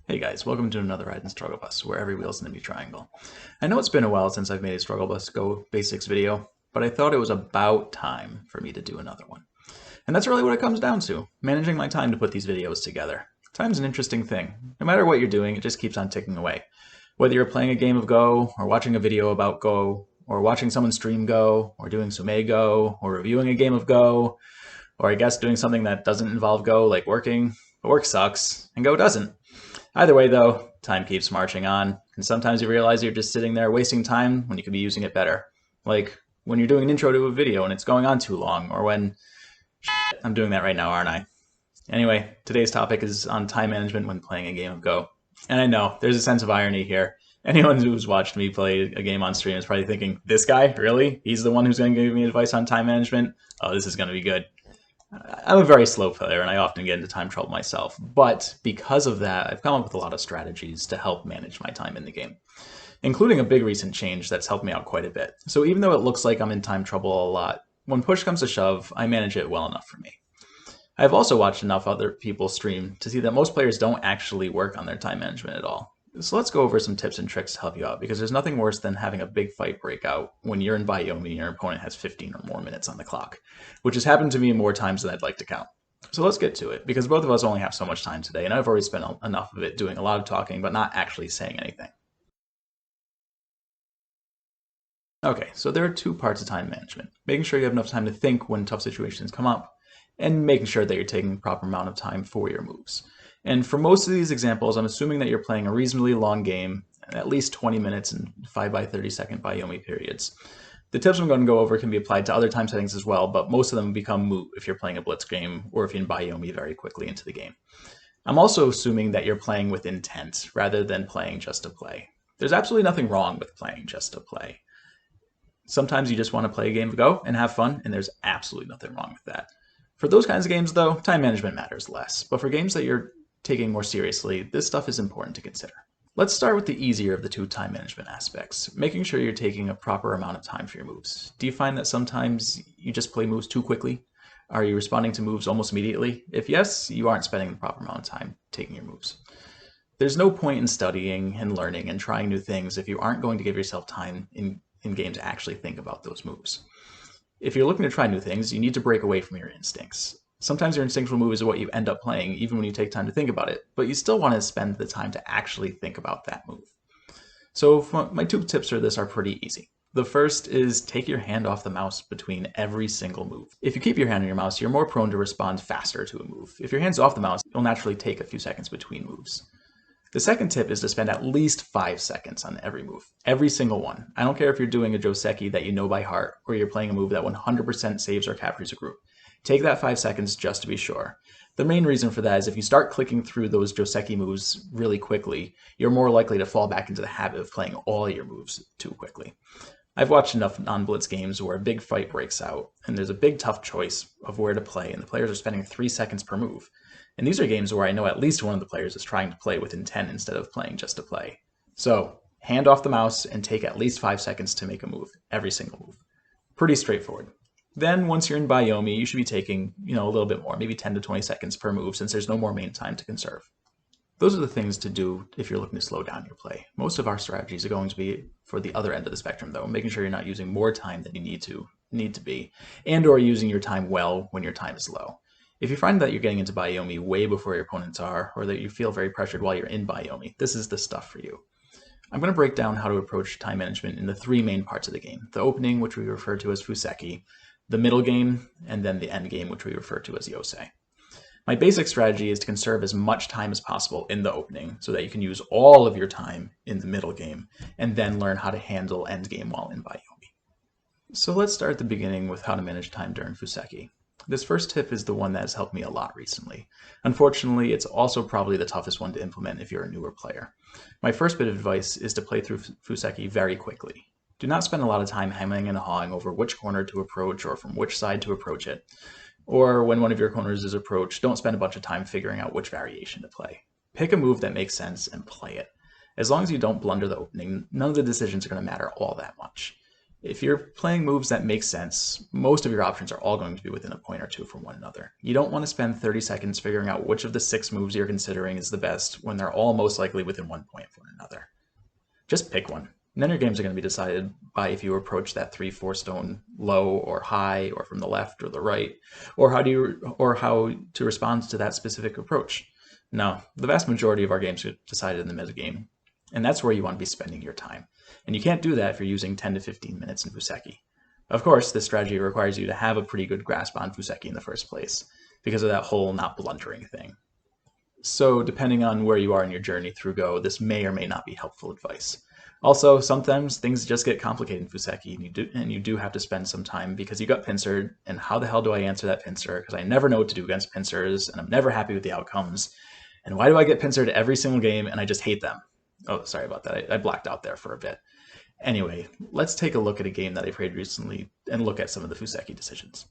Hey guys, welcome to another ride in Strugglebus, where every wheel's an empty triangle. I know it's been a while since I've made a Strugglebus Go Basics video, but I thought it was about time for me to do another one. And that's really what it comes down to, managing my time to put these videos together. Time's an interesting thing. No matter what you're doing, it just keeps on ticking away. Whether you're playing a game of Go, or watching a video about Go, or watching someone stream Go, or doing Sume Go, or reviewing a game of Go, or I guess doing something that doesn't involve Go, like working, but work sucks, and Go doesn't. Either way, though, time keeps marching on, and sometimes you realize you're just sitting there wasting time when you could be using it better. Like when you're doing an intro to a video and it's going on too long, or when... Shit, I'm doing that right now, aren't I? Anyway, today's topic is on time management when playing a game of Go. And I know, there's a sense of irony here. Anyone who's watched me play a game on stream is probably thinking, this guy? Really? He's the one who's going to give me advice on time management? Oh, this is going to be good. I'm a very slow player, and I often get into time trouble myself, but because of that, I've come up with a lot of strategies to help manage my time in the game, including a big recent change that's helped me out quite a bit. So even though it looks like I'm in time trouble a lot, when push comes to shove, I manage it well enough for me. I've also watched enough other people stream to see that most players don't actually work on their time management at all. So let's go over some tips and tricks to help you out, because there's nothing worse than having a big fight break out when you're in Yomi and your opponent has 15 or more minutes on the clock, which has happened to me more times than I'd like to count. So let's get to it, because both of us only have so much time today, and I've already spent enough of it doing a lot of talking, but not actually saying anything. Okay, so there are two parts of time management: making sure you have enough time to think when tough situations come up, and making sure that you're taking the proper amount of time for your moves. And for most of these examples, I'm assuming that you're playing a reasonably long game, at least 20 minutes and 5 by 30 second Yomi periods. The tips I'm going to go over can be applied to other time settings as well, but most of them become moot if you're playing a blitz game or if you Yomi very quickly into the game. I'm also assuming that you're playing with intent rather than playing just to play. There's absolutely nothing wrong with playing just to play. Sometimes you just want to play a game of Go and have fun, and there's absolutely nothing wrong with that. For those kinds of games, though, time management matters less. But for games that you're taking more seriously, this stuff is important to consider. Let's start with the easier of the two time management aspects, making sure you're taking a proper amount of time for your moves. Do you find that sometimes you just play moves too quickly? Are you responding to moves almost immediately? If yes, you aren't spending the proper amount of time taking your moves. There's no point in studying and learning and trying new things if you aren't going to give yourself time in game to actually think about those moves. If you're looking to try new things, you need to break away from your instincts. Sometimes your instinctual move is what you end up playing, even when you take time to think about it, but you still want to spend the time to actually think about that move. So my two tips for this are pretty easy. The first is take your hand off the mouse between every single move. If you keep your hand on your mouse, you're more prone to respond faster to a move. If your hand's off the mouse, you'll naturally take a few seconds between moves. The second tip is to spend at least 5 seconds on every move. Every single one. I don't care if you're doing a Fuseki that you know by heart, or you're playing a move that 100% saves or captures a group. Take that 5 seconds just to be sure. The main reason for that is if you start clicking through those Fuseki moves really quickly, you're more likely to fall back into the habit of playing all your moves too quickly. I've watched enough non-blitz games where a big fight breaks out, and there's a big tough choice of where to play, and the players are spending 3 seconds per move. And these are games where I know at least one of the players is trying to play with intent instead of playing just to play. So, hand off the mouse and take at least 5 seconds to make a move, every single move. Pretty straightforward. Then, once you're in Yomi, you should be taking, a little bit more, maybe 10 to 20 seconds per move, since there's no more main time to conserve. Those are the things to do if you're looking to slow down your play. Most of our strategies are going to be for the other end of the spectrum, though, making sure you're not using more time than you need to be, and or using your time well when your time is low. If you find that you're getting into Yomi way before your opponents are, or that you feel very pressured while you're in Yomi, this is the stuff for you. I'm going to break down how to approach time management in the 3 main parts of the game: the opening, which we refer to as Fuseki, the middle game, and then the end game, which we refer to as Yose. My basic strategy is to conserve as much time as possible in the opening so that you can use all of your time in the middle game and then learn how to handle end game while in Yomi. So let's start at the beginning with how to manage time during Fuseki. This first tip is the one that has helped me a lot recently. Unfortunately, it's also probably the toughest one to implement if you're a newer player. My first bit of advice is to play through Fuseki very quickly. Do not spend a lot of time hemming and hawing over which corner to approach or from which side to approach it. Or when one of your corners is approached, don't spend a bunch of time figuring out which variation to play. Pick a move that makes sense and play it. As long as you don't blunder the opening, none of the decisions are going to matter all that much. If you're playing moves that make sense, most of your options are all going to be within a point or two from one another. You don't want to spend 30 seconds figuring out which of the 6 moves you're considering is the best when they're all most likely within 1 point from one another. Just pick one. And then your games are going to be decided by if you approach that 3-4 stone low or high, or from the left or the right, or how to respond to that specific approach. No, the vast majority of our games are decided in the mid game, and that's where you want to be spending your time. And you can't do that if you're using 10 to 15 minutes in Fuseki. Of course, this strategy requires you to have a pretty good grasp on Fuseki in the first place, because of that whole not blundering thing. So depending on where you are in your journey through Go, this may or may not be helpful advice. Also, sometimes things just get complicated in Fuseki, and you do have to spend some time because you got pincered, and how the hell do I answer that pincer? Because I never know what to do against pincers, and I'm never happy with the outcomes. And why do I get pincered every single game, and I just hate them? Oh, sorry about that. I blacked out there for a bit. Anyway, let's take a look at a game that I played recently and look at some of the Fuseki decisions.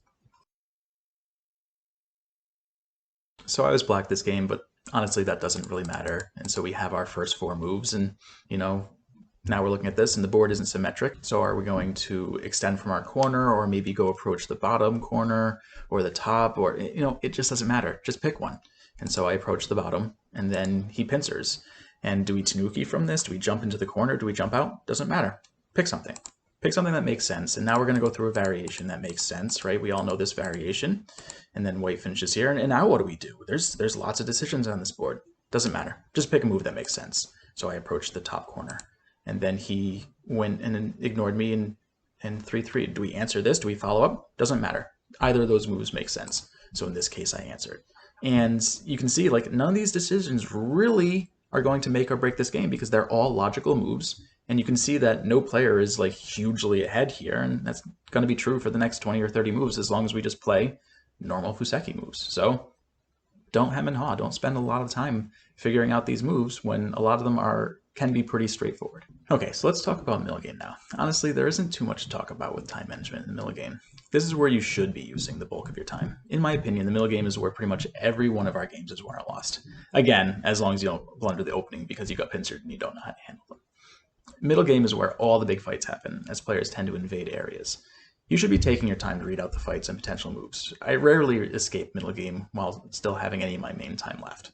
So I was black this game, but honestly that doesn't really matter. And so we have our first 4 moves, and now we're looking at this and the board isn't symmetric. So are we going to extend from our corner, or maybe go approach the bottom corner or the top, or it just doesn't matter. Just pick one. And so I approach the bottom, and then he pincers. And do we tanuki from this? Do we jump into the corner? Do we jump out? Doesn't matter. Pick something. Pick something that makes sense. And now we're going to go through a variation that makes sense, right? We all know this variation. And then white finishes here. And now what do? There's lots of decisions on this board. Doesn't matter. Just pick a move that makes sense. So I approached the top corner. And then he went and ignored me in 3-3. Do we answer this? Do we follow up? Doesn't matter. Either of those moves make sense. So in this case, I answered. And you can see, like, none of these decisions really are going to make or break this game because they're all logical moves. And you can see that no player is like hugely ahead here, and that's going to be true for the next 20 or 30 moves as long as we just play normal Fuseki moves. So don't hem and haw. Don't spend a lot of time figuring out these moves when a lot of them can be pretty straightforward. Okay, so let's talk about middle game now. Honestly, there isn't too much to talk about with time management in the middle game. This is where you should be using the bulk of your time. In my opinion, the middle game is where pretty much every one of our games is won or lost. Again, as long as you don't blunder the opening because you got pincered and you don't know how to handle them. Middle game is where all the big fights happen, as players tend to invade areas. You should be taking your time to read out the fights and potential moves. I rarely escape middle game while still having any of my main time left.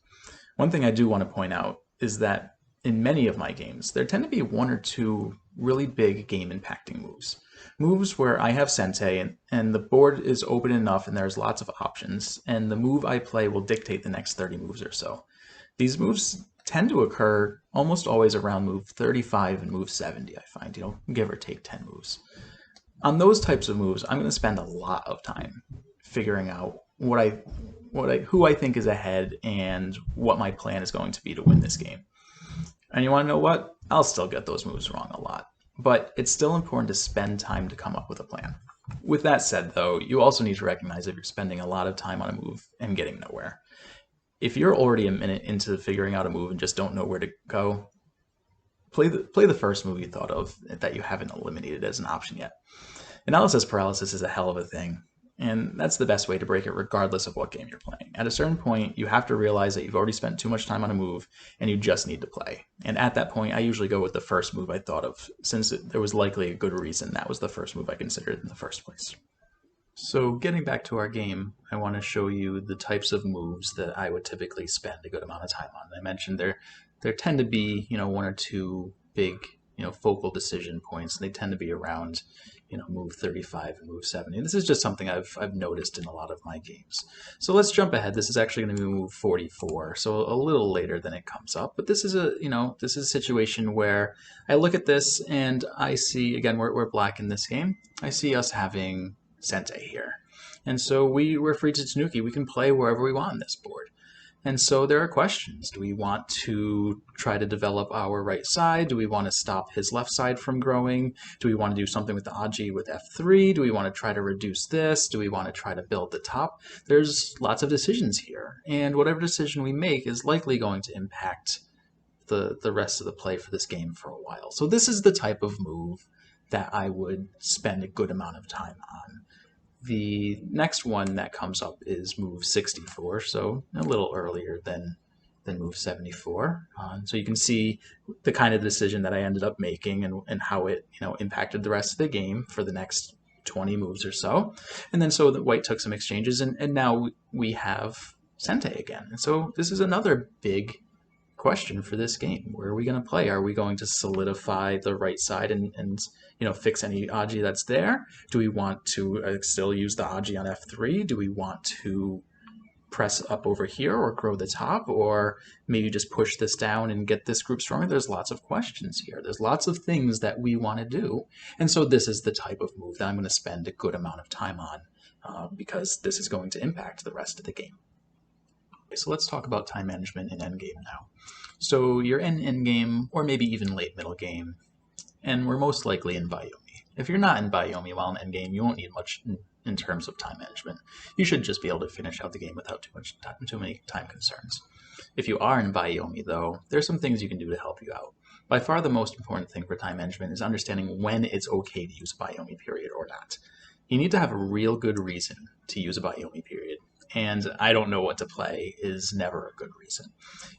One thing I do want to point out is that in many of my games, there tend to be 1 or 2 really big game impacting moves. Moves where I have sente and the board is open enough and there's lots of options, and the move I play will dictate the next 30 moves or so. These moves tend to occur almost always around move 35 and move 70, I find, give or take 10 moves. On those types of moves, I'm going to spend a lot of time figuring out who I think is ahead and what my plan is going to be to win this game. And you want to know what? I'll still get those moves wrong a lot, but it's still important to spend time to come up with a plan. With that said, though, you also need to recognize if you're spending a lot of time on a move and getting nowhere. If you're already a minute into figuring out a move and just don't know where to go, play the first move you thought of that you haven't eliminated as an option yet. Analysis paralysis is a hell of a thing, and that's the best way to break it regardless of what game you're playing. At a certain point, you have to realize that you've already spent too much time on a move and you just need to play. And at that point, I usually go with the first move I thought of, since there was likely a good reason that was the first move I considered in the first place. So getting back to our game, I want to show you the types of moves that I would typically spend a good amount of time on. I mentioned there tend to be 1 or 2 big focal decision points. They tend to be around move 35 and move 70. This is just something I've noticed in a lot of my games. So let's jump ahead. This is actually going to be move 44, so a little later than it comes up. But this is a situation where I look at this and I see, again, we're black in this game. I see us having sente here. And so we're free to tanuki. We can play wherever we want on this board. And so there are questions. Do we want to try to develop our right side? Do we want to stop his left side from growing? Do we want to do something with the Aji with F3? Do we want to try to reduce this? Do we want to try to build the top? There's lots of decisions here. And whatever decision we make is likely going to impact the rest of the play for this game for a while. So this is the type of move that I would spend a good amount of time on. The next one that comes up is move 64, so a little earlier than than move 74. So you can see the kind of decision that I ended up making and how it impacted the rest of the game for the next 20 moves or so. And then so that white took some exchanges, and now we have Sente again. And so this is another big question for this game. Where are we going to play? Are we going to solidify the right side and fix any Aji that's there? Do we want to still use the Aji on F3? Do we want to press up over here or grow the top, or maybe just push this down and get this group stronger? There's lots of questions here. There's lots of things that we want to do. And so this is the type of move that I'm going to spend a good amount of time on because this is going to impact the rest of the game. Okay, so let's talk about time management in endgame now. So you're in endgame, or maybe even late middle game, and we're most likely in Bayomi. If you're not in Bayomi while in endgame, you won't need much in terms of time management. You should just be able to finish out the game without too many time concerns. If you are in Bayomi, though, there's some things you can do to help you out. By far the most important thing for time management is understanding when it's okay to use a Bayomi period or not. You need to have a real good reason to use a Bayomi period, and I don't know what to play is never a good reason.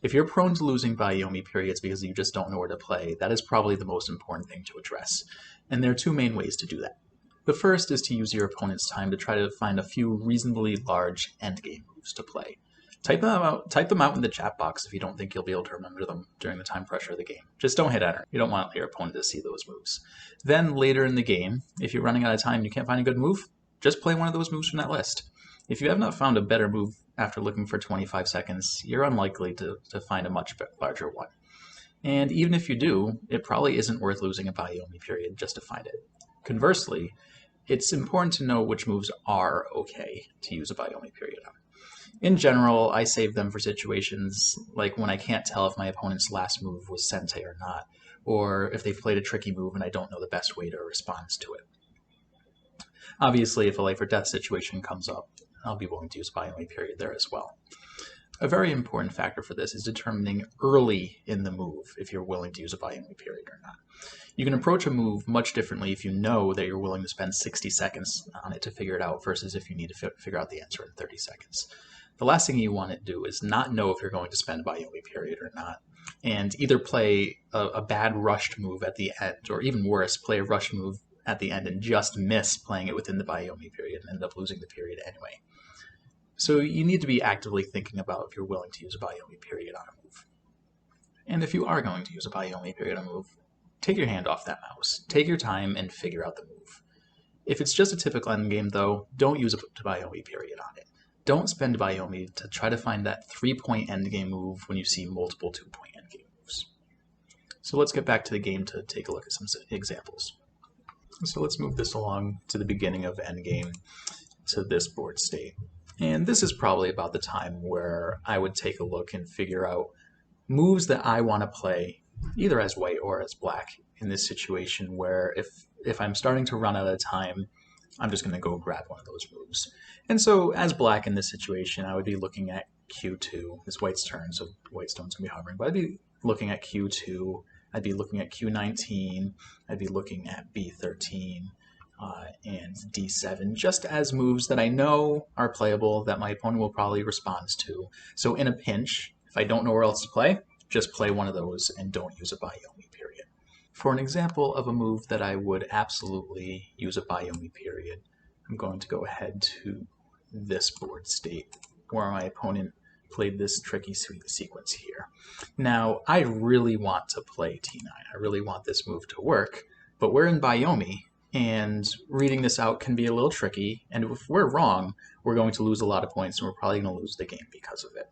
If you're prone to losing Bayomi periods because you just don't know where to play, that is probably the most important thing to address. And there are two main ways to do that. The first is to use your opponent's time to try to find a few reasonably large endgame moves to play. Type them out in the chat box if you don't think you'll be able to remember them during the time pressure of the game. Just don't hit enter. You don't want your opponent to see those moves. Then later in the game, if you're running out of time and you can't find a good move, just play one of those moves from that list. If you have not found a better move after looking for 25 seconds, you're unlikely to find a much larger one. And even if you do, it probably isn't worth losing a Bayomi period just to find it. Conversely, it's important to know which moves are okay to use a Bayomi period on. In general, I save them for situations like when I can't tell if my opponent's last move was Sente or not, or if they've played a tricky move and I don't know the best way to respond to it. Obviously, if a life or death situation comes up, I'll be willing to use a Bayomi period there as well. A very important factor for this is determining early in the move if you're willing to use a Bayomi period or not. You can approach a move much differently if you know that you're willing to spend 60 seconds on it to figure it out versus if you need to figure out the answer in 30 seconds. The last thing you want to do is not know if you're going to spend a Bayomi period or not, and either play a bad rushed move at the end, or even worse, play a rushed move at the end and just miss playing it within the Bayomi period and end up losing the period anyway. So you need to be actively thinking about if you're willing to use a Bayomi period on a move. And if you are going to use a Bayomi period on a move, take your hand off that mouse. Take your time and figure out the move. If it's just a typical endgame, though, don't use a Bayomi period on it. Don't spend Bayomi to try to find that 3-point endgame move when you see multiple 2-point endgame moves. So let's get back to the game to take a look at some examples. So let's move this along to the beginning of endgame to this board state. And this is probably about the time where I would take a look and figure out moves that I want to play either as white or as black in this situation where if I'm starting to run out of time, I'm just going to go grab one of those moves. And so as black in this situation, I would be looking at Q2. It's white's turn, so white stone's going to be hovering. But I'd be looking at Q2. I'd be looking at Q19. I'd be looking at B13. And D7, just as moves that I know are playable that my opponent will probably respond to. So in a pinch, if I don't know where else to play, just play one of those and don't use a Bayomi period. For an example of a move that I would absolutely use a Bayomi period, I'm going to go ahead to this board state where my opponent played this tricky sequence here. Now, I really want to play T9. I really want this move to work, but we're in Bayomi, and reading this out can be a little tricky, and if we're wrong, we're going to lose a lot of points, and we're probably going to lose the game because of it.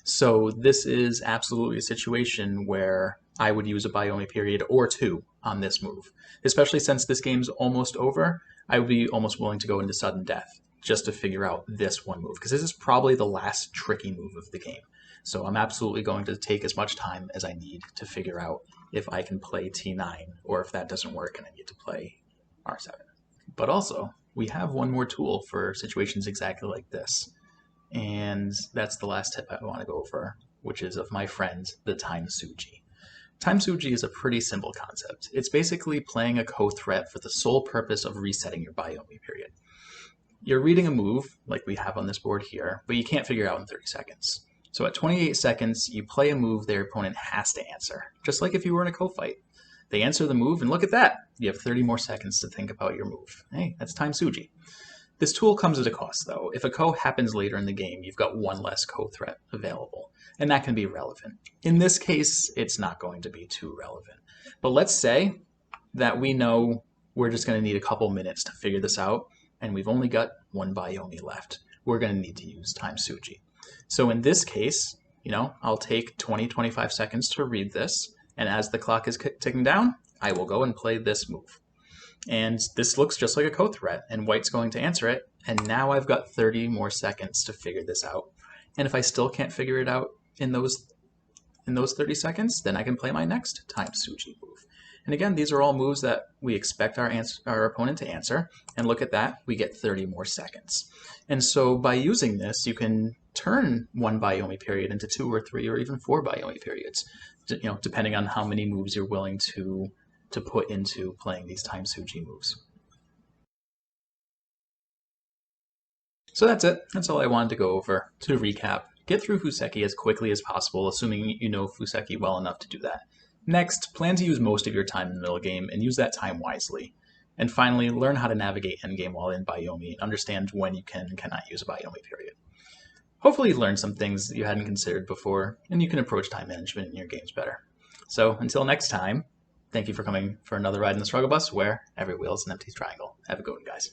So this is absolutely a situation where I would use a Bayomi period or two on this move. Especially since this game's almost over, I would be almost willing to go into sudden death just to figure out this one move, because this is probably the last tricky move of the game. So I'm absolutely going to take as much time as I need to figure out if I can play T9, or if that doesn't work and I need to play R7. But also, we have one more tool for situations exactly like this. And that's the last tip I want to go over, which is of my friend, the Time Suji. Time Suji is a pretty simple concept. It's basically playing a co-threat for the sole purpose of resetting your Bayomi period. You're reading a move, like we have on this board here, but you can't figure it out in 30 seconds. So at 28 seconds, you play a move their opponent has to answer, just like if you were in a co-fight. They answer the move, and look at that! You have 30 more seconds to think about your move. Hey, that's time Suji. This tool comes at a cost, though. If a ko happens later in the game, you've got one less ko threat available, and that can be relevant. In this case, it's not going to be too relevant. But let's say that we know we're just going to need a couple minutes to figure this out, and we've only got one yomi left. We're going to need to use time Suji. So in this case, I'll take 20-25 seconds to read this, and as the clock is ticking down, I will go and play this move. And this looks just like a ko threat, and white's going to answer it, and now I've got 30 more seconds to figure this out. And if I still can't figure it out in those 30 seconds, then I can play my next time Suji move. And again, these are all moves that we expect our opponent to answer, and look at that, we get 30 more seconds. And so by using this, you can turn one yomi period into 2 or 3 or even 4 yomi periods, depending on how many moves you're willing to put into playing these time Suji moves. So that's it. That's all I wanted to go over. To recap, get through Fuseki as quickly as possible, assuming you know Fuseki well enough to do that. Next, plan to use most of your time in the middle game and use that time wisely. And finally, learn how to navigate endgame while in yomi and understand when you can and cannot use a yomi period. Hopefully you've learned some things that you hadn't considered before, and you can approach time management in your games better. So until next time, thank you for coming for another ride in the Strugglebus, where every wheel is an empty triangle. Have a good one, guys.